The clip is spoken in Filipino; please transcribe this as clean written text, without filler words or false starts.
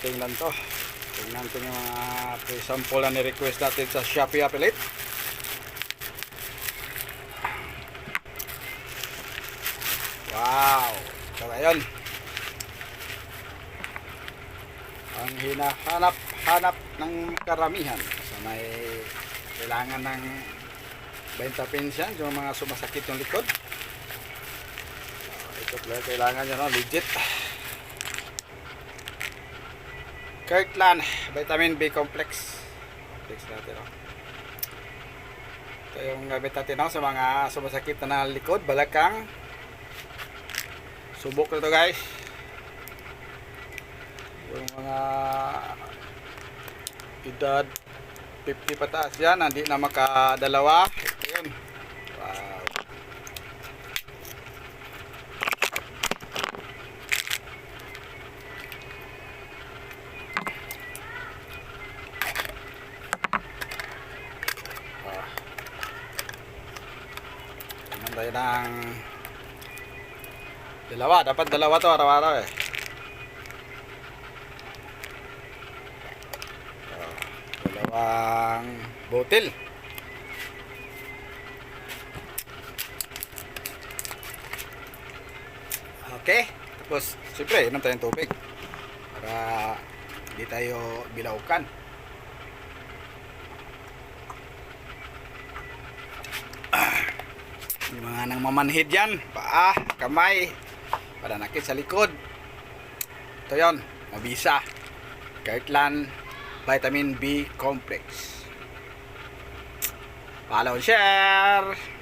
tingnan to. Tingnan ko yung mga pre-sample na ni-request natin sa Shopee Affiliate. Wow! So ayun, ang hinahanap-hanap ng karamihan sa may kailangan ng benta pension, yung mga sumasakit yung likod. Ito pala kailangan nyo, no? Legit Kirkland Vitamin B Complex. Complex natin, no? Ito yung gamit natin, no? Sa mga sumasakit na likod, balakang. Subok na to, guys. Yung mga edad 50 pataas yan, hindi na makadalawa. Ayun. Wow. Tingnan tayo ng dalawa. Dapat dalawa to araw-araw eh. Dalawang botel. Okay. Tapos, siyempre, inom tayong tubig para hindi tayo bilaukan. Yung mga nang mamanhid yan, paa, kamay, pananakit sa likod. Ito yun, mabisa. Kirkland Vitamin B Complex. Follow and share.